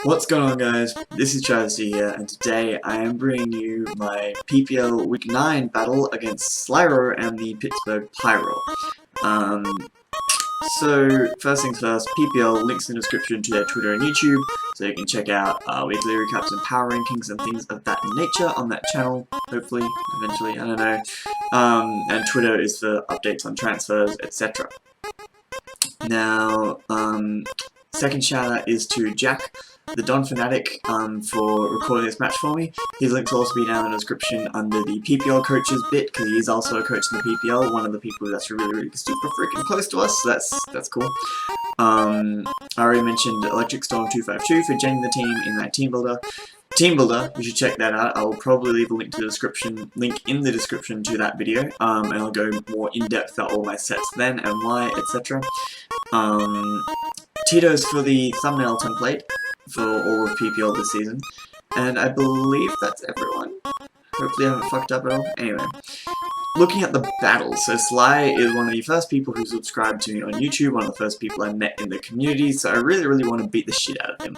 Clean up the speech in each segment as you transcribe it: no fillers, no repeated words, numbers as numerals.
What's going on, guys? This is Schady here, and today I am bringing you my PPL Week 9 battle against Slyroh and the Pittsburgh Pyroar. So, first things first, PPL, links in the description to their Twitter and YouTube, so you can check out weekly recaps and power rankings and things of that nature on that channel, hopefully, eventually, I don't know. And Twitter is for updates on transfers, etc. Now, second shout out is to Jack, the Donphanatic, for recording this match for me. His links will also be down in the description under the PPL coaches bit, because he is also a coach in the PPL, one of the people that's really super freaking close to us, so that's cool. I already mentioned Electric Storm 252 for joining the team in that team builder. You should check that out. I will probably leave a link in the description to that video, and I'll go more in depth about all my sets then and why, etc. Titos for the thumbnail template for all of PPL this season, and I believe that's everyone. Hopefully I haven't fucked up at all. Anyway, looking at the battles, so Sly is one of the first people who subscribed to me on YouTube, one of the first people I met in the community, so I really want to beat the shit out of him,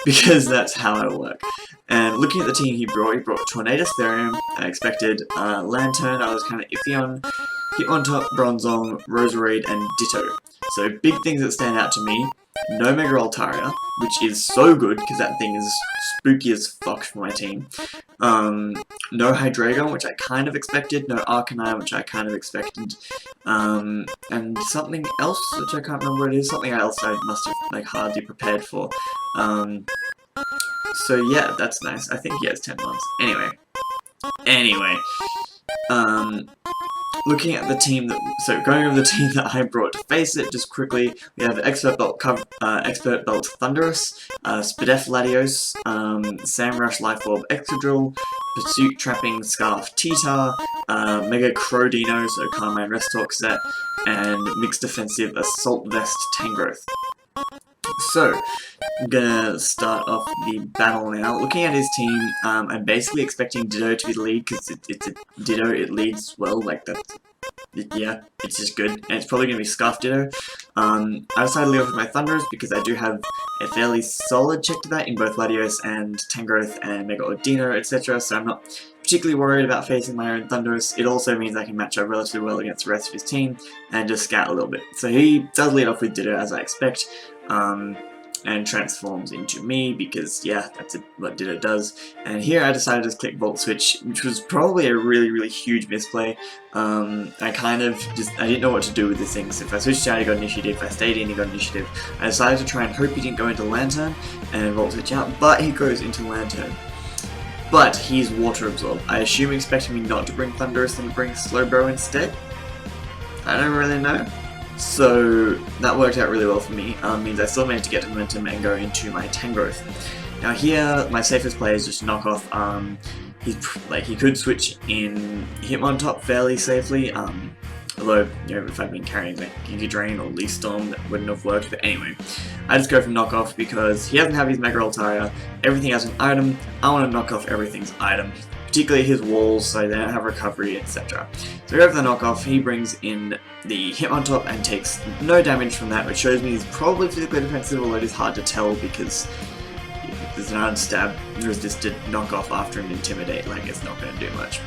because that's how I work. And looking at the team he brought Tornado Therium, I expected Lantern, I was kind of iffy on, Hitmontop, Bronzong, Roserade, and Ditto. So big things that stand out to me: no Mega Altaria, which is so good because that thing is spooky as fuck for my team. No Hydreigon, which I kind of expected. No Arcanine, which I kind of expected. And something else, which I can't remember what it is. Something else I must have hardly prepared for. So yeah, that's nice. I think he has 10 months. Anyway. Looking at the team going over the team that I brought to face it, just quickly, we have Expert Belt Thunderous, Spadef Latios, Samrush Life Orb Excadrill, Pursuit Trapping Scarf Titar, Mega Crodino, so Carmine Restock set, and Mixed Defensive Assault Vest Tangrowth. So, I'm gonna start off the battle now. Looking at his team, I'm basically expecting Ditto to be the lead, because it's a Ditto, it leads well, yeah, it's just good, and it's probably gonna be Scarf Ditto. I decided to lead off with my Thunderous, because I do have a fairly solid check to that in both Latios and Tangrowth and Mega Ordino, etc., so I'm not particularly worried about facing my own Thunderous. It also means I can match up relatively well against the rest of his team, and just scout a little bit. So he does lead off with Ditto, as I expect. And transforms into me, because yeah, that's what Ditto does. And here I decided to click Volt Switch, which was probably a really huge misplay. I didn't know what to do with this thing, so if I switched out he got Initiative, if I stayed in he got Initiative. I decided to try and hope he didn't go into Lantern and Volt Switch out, but he goes into Lantern. But he's Water Absorb. I assume expecting me not to bring Thunderous and to bring Slowbro instead? I don't really know. So that worked out really well for me. Means I still managed to get momentum and go into my Tangrowth. Now here, my safest play is just to knock off. He could switch in Hitmontop fairly safely. Although, you know, if I'd been carrying Giga Drain or Leaf Storm, that wouldn't have worked. But anyway, I just go for knockoff because he doesn't have his Mega Altaria. Everything has an item. I want to knock off everything's item, particularly his walls, so they don't have recovery, etc. So I go for the knockoff. He brings in the Hitmontop and takes no damage from that, which shows me he's probably physically defensive, although it is hard to tell because if there's an unstab resisted knockoff after an Intimidate, it's not going to do much.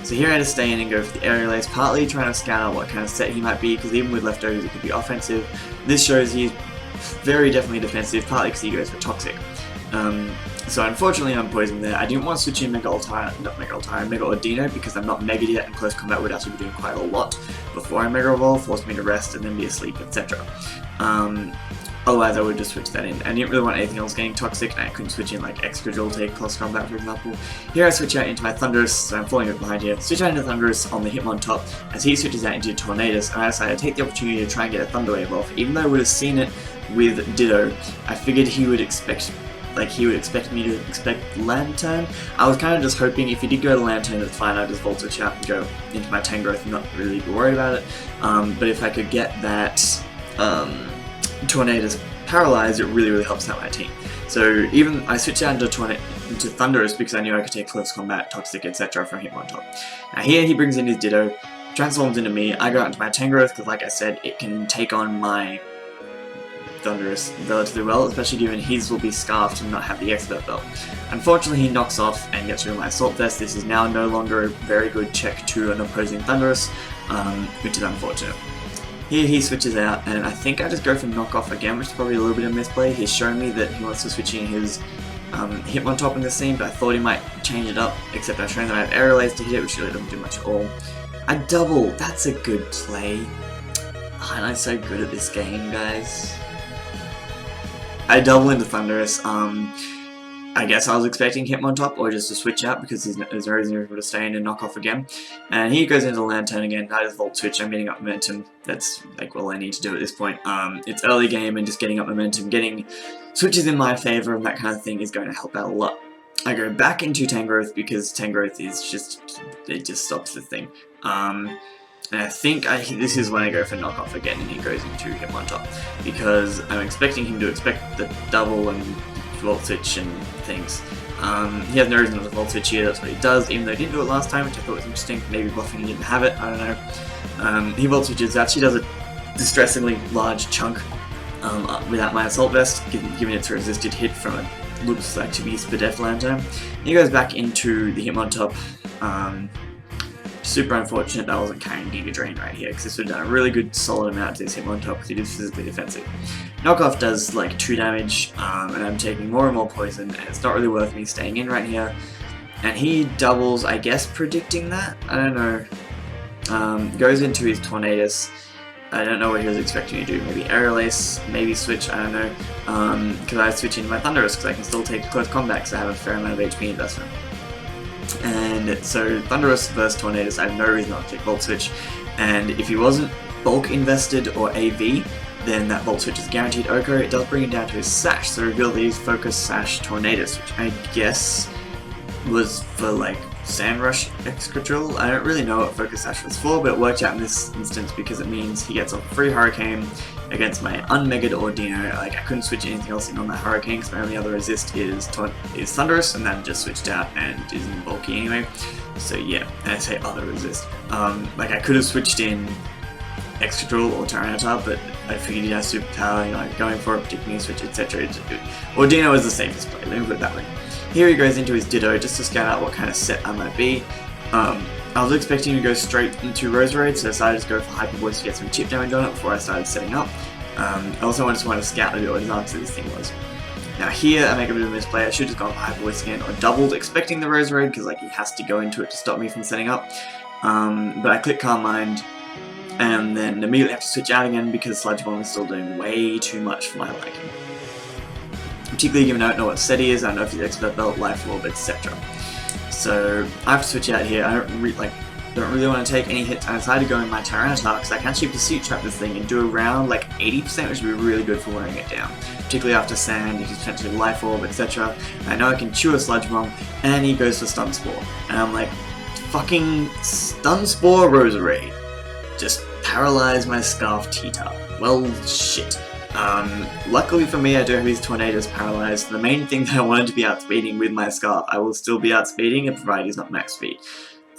So here I had to stay in and go for the Aerial Ace, partly trying to scout out what kind of set he might be, because even with leftovers it could be offensive. This shows he's very definitely defensive, partly because he goes for Toxic. So unfortunately I'm poisoned there. I didn't want to switch in Mega Ordino, because I'm not Mega'd yet, and close combat would actually be doing quite a lot before I Mega Evolve, force me to rest and then be asleep, etc. Otherwise I would just switch that in. I didn't really want anything else getting Toxic, and I couldn't switch in Excadrill to take close combat, for example. Here I switch out into my Thunderous, so I'm falling a bit behind here. Switch out into Thunderous on the Hitmontop as he switches out into Tornadus, and I decided to take the opportunity to try and get a Thunder Wave off. Even though I would have seen it with Ditto, I figured he would expect me to expect Lantern. I was kind of just hoping if he did go to Lantern, it's fine, I'd just Volt Switch out and go into my Tangrowth and not really be worried about it. But if I could get that Tornadus paralyzed, it really helps out my team. So even I switched out into Thunderous because I knew I could take close combat, Toxic, etc. from Hitmontop. Now here he brings in his Ditto, transforms into me. I go out into my Tangrowth because, like I said, it can take on my Thunderous relatively well, especially given his will be scarfed and not have the expert belt. Unfortunately, he knocks off and gets rid of my Assault Vest. This is now no longer a very good check to an opposing Thunderous, which is unfortunate. Here he switches out, and I think I just go for knockoff again, which is probably a little bit of misplay. He's showing me that he wants to switch in his Hitmontop in this scene, but I thought he might change it up, except I've shown that I have Aerial Ace to hit it, which really doesn't do much at all. I double, that's a good play. Highlight's so good at this game, guys. I double into Thunderous. I guess I was expecting Hitmontop or just to switch out because there's no reason for to stay in and knock off again. And he goes into the Lantern again. I just Volt Switch. I'm getting up momentum. That's like all I need to do at this point. It's early game and just getting up momentum, getting switches in my favor and that kind of thing is going to help out a lot. I go back into Tangrowth because Tangrowth is just, it just stops the thing. And I think this is when I go for knockoff again and he goes into Hitmontop because I'm expecting him to expect the double and Volt Switch and things. He has no reason not to Volt Switch here, that's what he does, even though he didn't do it last time, which I thought was interesting. Maybe bluffing he didn't have it, I don't know. He Volt Switches, actually does a distressingly large chunk without my Assault Vest, giving it a resisted hit from a looks like to be Spadef Lantern. He goes back into the Hitmontop. Super unfortunate that I wasn't carrying Giga Drain right here, because this would have done a really good solid amount to this Hitmontop because it is physically defensive. Knockoff does like 2 damage, and I'm taking more and more poison, and it's not really worth me staying in right here. And he doubles, I guess, predicting that? I don't know. Goes into his Tornadus. I don't know what he was expecting me to do. Maybe Aerial Ace, maybe switch, I don't know. Because I switch into my Thunderous because I can still take close combat because I have a fair amount of HP investment. And so Thunderous versus Tornadus, I have no reason not to take Volt Switch. And if he wasn't bulk invested or AV, then that Volt Switch is guaranteed Oko. It does bring it down to his Sash, so reveal that he's Focus Sash Tornadus, which I guess was for like Sand Rush Extra Drill. I don't really know what Focus Sash was for, but it worked out in this instance because it means he gets a free Hurricane against my unmegged Ordino. Like, I couldn't switch anything else in on that Hurricane because my only other resist is Thunderous, and that just switched out and isn't bulky anyway. So yeah, and I say other resist. Like, I could have switched in Extra Drill or Tyranitar, but I figured he has superpower, you know, going for a particular switch, etc. Ordino is the safest play, let me put it that way. Here he goes into his Ditto just to scout out what kind of set I might be. I was expecting to go straight into Roserade, so I decided to go for Hyper Voice to get some chip damage on it before I started setting up. I also just wanted to scout a bit what his answer to this thing was. Now here I make a bit of a misplay. I should have just gone for Hyper Voice again or doubled, expecting the Roserade because like he has to go into it to stop me from setting up. But I click Calm Mind and then immediately have to switch out again because Sludge Bomb is still doing way too much for my liking. Particularly given I don't know what set he is, I don't know if he's Expert Belt, Life Orb, etc. So I have to switch out here. I don't really want to take any hits. I decided to go in my Tyranitar because I can actually Pursuit Trap this thing and do around like 80%, which would be really good for wearing it down. Particularly after Sand, if he's potentially Life Orb, etc. I know I can chew a Sludge Bomb, and he goes for Stun Spore. And I'm like, fucking Stun Spore Roserade. Just paralyze my Scarf Tita. Well, shit. Luckily for me, I do have his Tornadus paralyzed. The main thing that I wanted to be outspeeding with my Scarf, I will still be outspeeding if provided he's not max speed.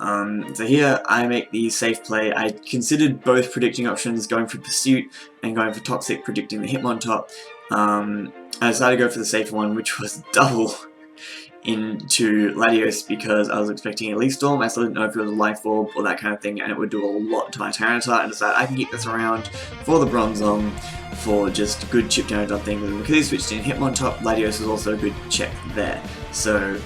So here I make the safe play. I considered both predicting options, going for Pursuit and going for Toxic, predicting the Hitmontop. I decided to go for the safer one, which was double into Latios because I was expecting a Leaf Storm. I still didn't know if it was a Life Orb or that kind of thing, and it would do a lot to my Tyranitar, and decided I can keep this around for the Bronzong for just good chip damage on things, and because he switched in Hitmontop, Latios was also a good check there. So,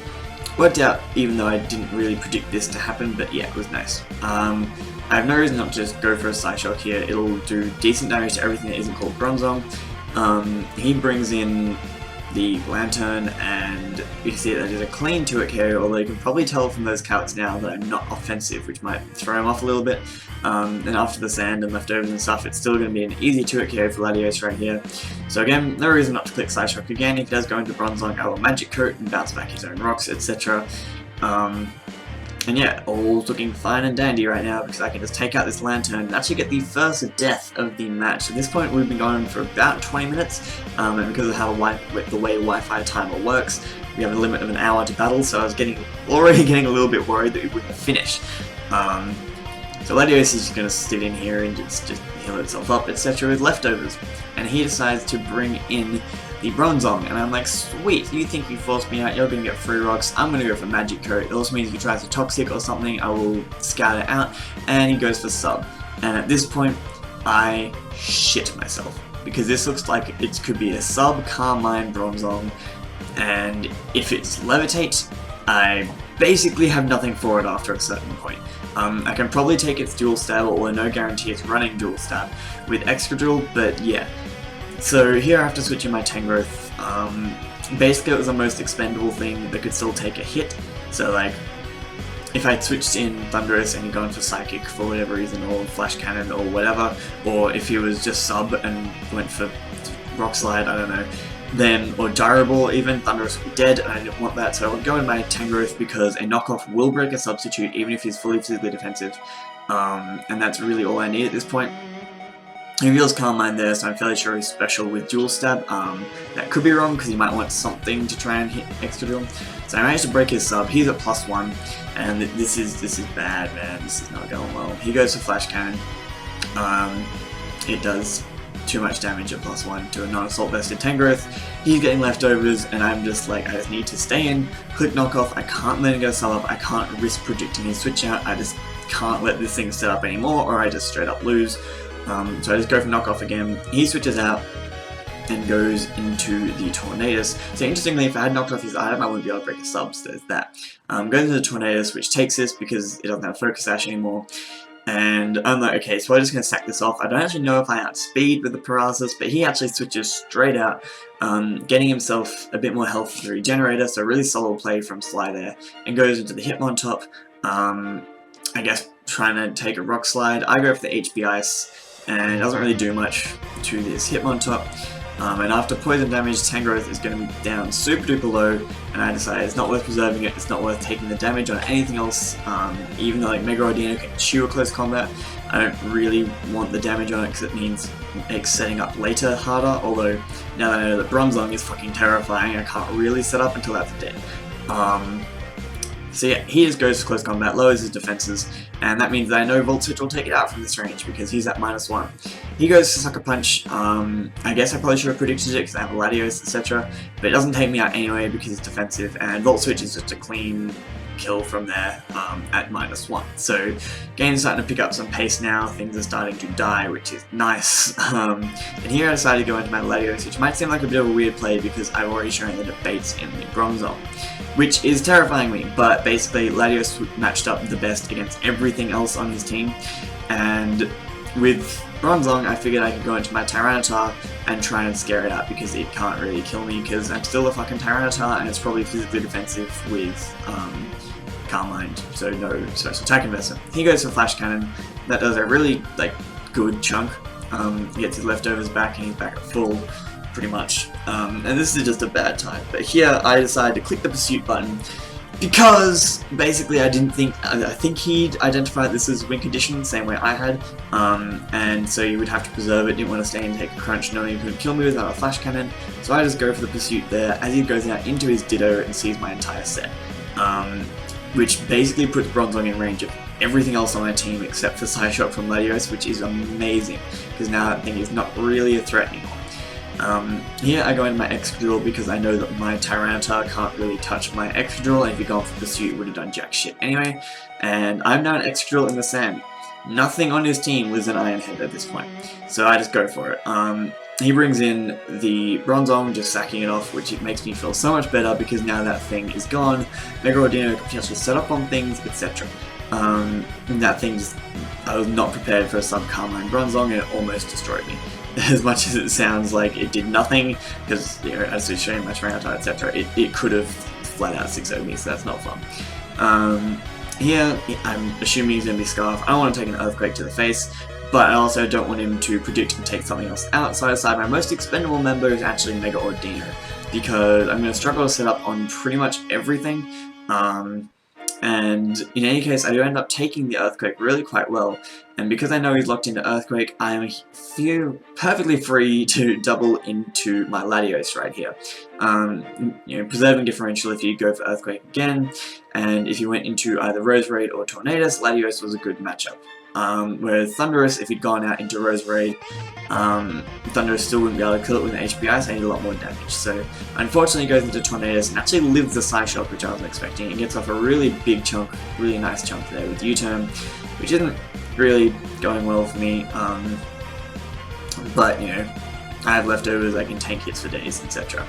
worked out even though I didn't really predict this to happen, but yeah, it was nice. I have no reason not to just go for a Psyshock here. It'll do decent damage to everything that isn't called Bronzong. He brings in the Lantern, and you can see that there's a clean 2-hit KO, although you can probably tell from those calcs now that I'm not offensive, which might throw him off a little bit. And after the Sand and leftovers and stuff, it's still going to be an easy 2-hit KO for Latios right here. So again, no reason not to click Psyshock again. If he does go into Bronzong, I will Magic Coat and bounce back his own rocks, etc. And yeah, all looking fine and dandy right now because I can just take out this Lantern and actually get the first death of the match. At this point, we've been going for about 20 minutes, and because of how the way Wi-Fi timer works, we have a limit of an hour to battle, so I was already getting a little bit worried that we wouldn't finish. So Latios is going to sit in here and just heal itself up, etc. with leftovers. And he decides to bring in the Bronzong, and I'm like, sweet, you think you forced me out, you're going to get free rocks, I'm going to go for Magic Coat. It also means if he tries to Toxic or something, I will scout it out, and he goes for Sub. And at this point, I shit myself, because this looks like it could be a Sub Carmine Bronzong, and if it's Levitate, I basically have nothing for it after a certain point. I can probably take its Dual Stab, although no guarantee it's running Dual Stab, with Excadrill, but yeah. So here I have to switch in my Tangrowth. Basically it was the most expendable thing that could still take a hit, so like, if I switched in Thundurus and he'd gone for Psychic for whatever reason, or Flash Cannon or whatever, or if he was just Sub and went for Rock Slide, I don't know, then, or Gyro Ball even, Thundurus would be dead, and I didn't want that, so I would go in my Tangrowth because a knockoff will break a substitute even if he's fully physically defensive, and that's really all I need at this point. He reveals Carmine there, so I'm fairly sure he's special with Dual Stab. That could be wrong because he might want something to try and hit Excadrill. So I managed to break his sub. He's at +1, and this is bad, man. This is not going well. He goes for Flash Cannon. It does too much damage at +1 to a non-assault vested Tangrowth. He's getting leftovers, and I'm just like, I just need to stay in, click knockoff. I can't let him go sub up. I can't risk predicting his switch out. I just can't let this thing set up anymore, or I just straight up lose. So I just go for knockoff again. He switches out and goes into the Tornadus. So interestingly, if I had knocked off his item, I wouldn't be able to break a sub, so there's that. Goes into the Tornadus, which takes this because it doesn't have Focus Sash anymore. And I'm like, okay, so I'm just going to sack this off. I don't actually know if I outspeed with the Paralysis, but he actually switches straight out, getting himself a bit more health with the Regenerator, so really solid play from Sly there, and goes into the Hitmontop. I guess trying to take a Rock Slide. I go for the HP Ice, and it doesn't really do much to this Hitmontop. And after poison damage, Tangrowth is going to be down super duper low, and I decided it's not worth preserving it, it's not worth taking the damage on anything else. Even though like Mega Ordino can chew a close combat, I don't really want the damage on it because it means makes setting up later harder, although now that I know that Bronzong is fucking terrifying, I can't really set up until that's dead. So yeah, he just goes for close combat, lowers his defenses, and that means that I know Volt Switch will take it out from this range because he's at -1. He goes for Sucker Punch. I guess I probably should have predicted it because I have Latios, etc. But it doesn't take me out anyway because it's defensive, and Volt Switch is just a clean kill from there at -1. So game's starting to pick up some pace now, things are starting to die, which is nice. And here I decided to go into my Latios, which might seem like a bit of a weird play because I've already shown that it baits in the Bronzong, which is terrifying me, but basically Latios matched up the best against everything else on his team, and with Bronzong I figured I could go into my Tyranitar and try and scare it out because it can't really kill me because I'm still a fucking Tyranitar and it's probably physically defensive with Carmine, so no special attack investment. He goes for Flash Cannon, that does a really good chunk, he gets his leftovers back and he's back at full, pretty much, and this is just a bad time. But here I decided to click the pursuit button because basically I think he'd identified this as win condition, same way I had, and so you would have to preserve it, didn't want to stay and take a crunch knowing he couldn't kill me without a Flash Cannon, so I just go for the pursuit there as he goes out into his Ditto and sees my entire set, which basically puts Bronzong in range of everything else on my team except for Side Shot from Latios, which is amazing because now that thing is not really a threat anymore. Here I go into my Excadrill because I know that my Tyranitar can't really touch my Excadrill, and if he'd gone for Pursuit it would have done jack shit anyway, and I'm now an Excadrill in the sand. Nothing on his team was an Iron Head at this point, so I just go for it. He brings in the Bronzong, just sacking it off, which it makes me feel so much better because now that thing is gone, Mega Ordino can potentially set up on things, etc. And that thing just, I was not prepared for a sub-Carmine Bronzong and it almost destroyed me. As much as it sounds like it did nothing, because as it's showing my Tyranitar, etc., it could have flat out 6-0'd me, so that's not fun. Here, I'm assuming he's going to be Scarf. I don't want to take an Earthquake to the face, but I also don't want him to predict and take something else out, so I decide my most expendable member is actually Mega Ordino, because I'm going to struggle to set up on pretty much everything, and in any case I do end up taking the Earthquake really quite well, and because I know he's locked into Earthquake, I feel perfectly free to double into my Latios right here. Preserving differential if you go for Earthquake again, and if you went into either Roserade or Tornadus, Latios was a good matchup. Whereas Thunderous, if he'd gone out into Roserade, Thunderous still wouldn't be able to kill it with an HPI, so I need a lot more damage. So unfortunately he goes into Tornadoes and actually lives the Psyshock, which I was expecting. He gets off a really big chunk, really nice chunk there with U-turn, which isn't really going well for me. But you know, I have leftovers, I can tank hits for days, etc.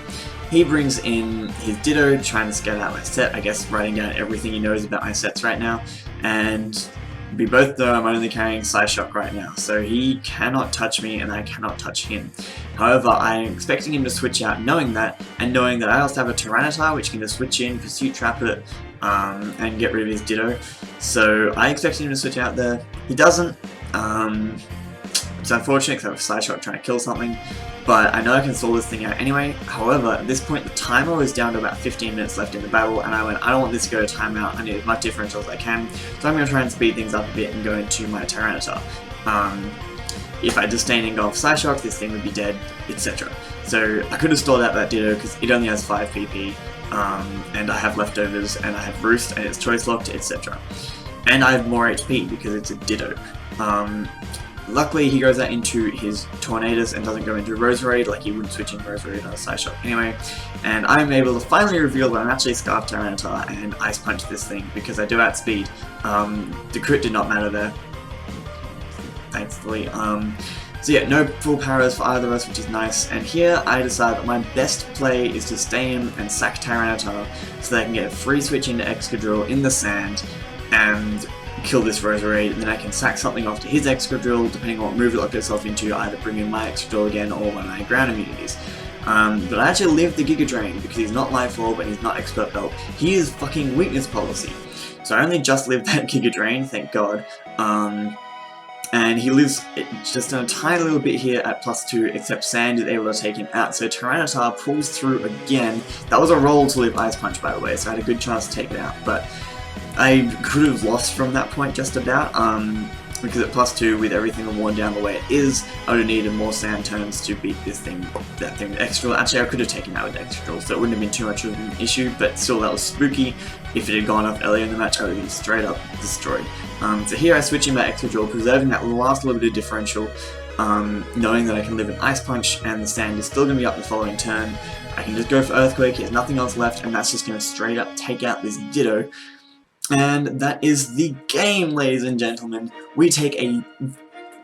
He brings in his Ditto, trying to scout out my set, I guess writing down everything he knows about my sets right now, and we both know I'm only carrying Psyshock right now, so he cannot touch me and I cannot touch him. However, I'm expecting him to switch out knowing that, and knowing that I also have a Tyranitar which can just switch in, Pursuit Trap it, and get rid of his Ditto. So I expected him to switch out there. He doesn't. It's unfortunate because I have a Psyshock trying to kill something, but I know I can stall this thing out anyway. However, at this point the timer was down to about 15 minutes left in the battle, and I went, I don't want this to go to timeout, I need as much differential as I can, so I'm going to try and speed things up a bit and go into my Tyranitar. If I just stay in Engulf Psyshock, this thing would be dead, etc. So I could have stalled out that Ditto because it only has 5 PP, and I have leftovers, and I have Roost, and it's choice locked, etc. And I have more HP because it's a Ditto. Luckily, he goes out into his Tornadoes and doesn't go into Roserade, like he wouldn't switch in Roserade on a Psyshock anyway. And I'm able to finally reveal that I'm actually Scarf Tyranitar and Ice Punch this thing because I do outspeed. The crit did not matter there, thankfully. So yeah, no full powers for either of us, which is nice. And here I decide that my best play is to stay in and sack Tyranitar so that I can get a free switch into Excadrill in the sand and kill this Roserade, and then I can sack something off to his Excadrill, depending on what move it locked itself into, either bring in my Excadrill again or one of my ground immunities. But I actually live the Giga Drain because he's not Life Orb and he's not Expert Belt. He is fucking Weakness Policy. So I only just lived that Giga Drain, thank God. And he lives just a tiny little bit here at +2, except Sand is able to take him out. So Tyranitar pulls through again. That was a roll to live Ice Punch, by the way, so I had a good chance to take it out. But I could have lost from that point just about, because at +2 with everything worn down the way it is, I would have needed more sand turns to beat this thing, that thing with Excadrill. Actually, I could have taken that with Excadrill, so it wouldn't have been too much of an issue, but still that was spooky. If it had gone off earlier in the match, I would have been straight up destroyed. So here I switch in my Excadrill, preserving that last little bit of differential, knowing that I can live an Ice Punch and the sand is still going to be up the following turn. I can just go for Earthquake, he has nothing else left, and that's just going to straight up take out this Ditto. And that is the game, ladies and gentlemen. We take a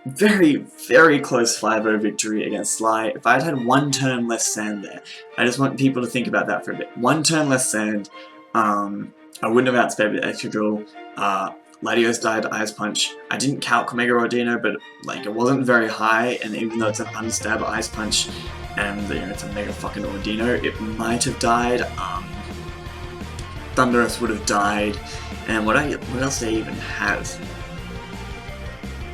very, very close 5-0 victory against Sly. If I had had 1 turn less sand there, I just want people to think about that for a bit. 1 turn less sand, I wouldn't have outsped with Excadrill. Latios died to Ice Punch. I didn't calc Mega Rodino, but like it wasn't very high, and even though it's an unstab Ice Punch, and you know, it's a Mega fucking Ordino, it might have died. Thunderous would have died. And what else do I even have?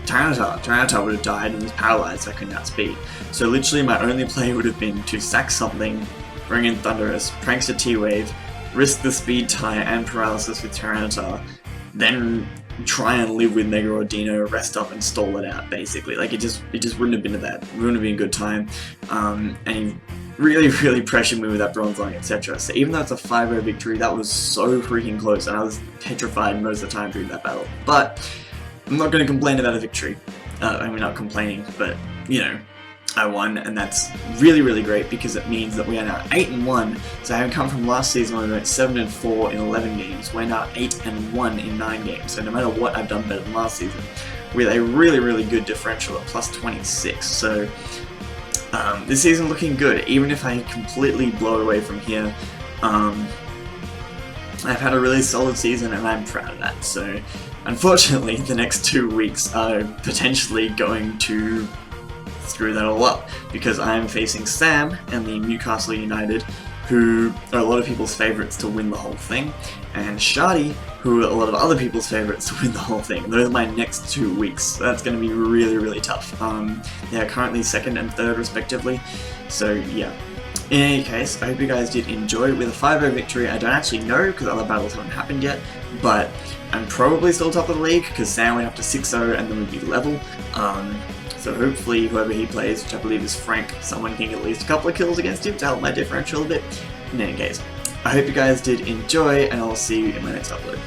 Tyranitar would have died and was paralyzed, so I couldn't outspeed. So literally my only play would have been to sack something, bring in Thunderous, Prankster T-Wave, risk the speed tie and paralysis with Tyranitar, then try and live with Mega Ordino, rest up and stall it out, basically. Like it just wouldn't have been that. It wouldn't have been a good time. And he really pressured me with that Bronze Line, etc. So even though it's a 5-0 victory, that was so freaking close, and I was petrified most of the time during that battle. But I'm not going to complain about a victory. I mean, not complaining, but you know, I won, and that's really great because it means that we are now 8-1. So having come from last season where we went 7-4 in 11 games, we're now 8-1 in 9 games. So no matter what, I've done better than last season with a really good differential at +26. So this season looking good, even if I completely blow it away from here. I've had a really solid season and I'm proud of that. So unfortunately the next 2 weeks are potentially going to screw that all up, because I'm facing Sam and the MewCastle United, who are a lot of people's favourites to win the whole thing, and Schady, who are a lot of other people's favourites to win the whole thing. Those are my next 2 weeks, so that's going to be really tough. They are currently 2nd and 3rd respectively, so yeah. In any case, I hope you guys did enjoy. With a 5-0 victory, I don't actually know because other battles haven't happened yet, but I'm probably still top of the league because Sam went up to 6-0 and then we'd be level. So hopefully whoever he plays, which I believe is Frank, someone can get at least a couple of kills against him to help my differential a bit. In any case, I hope you guys did enjoy, and I'll see you in my next upload.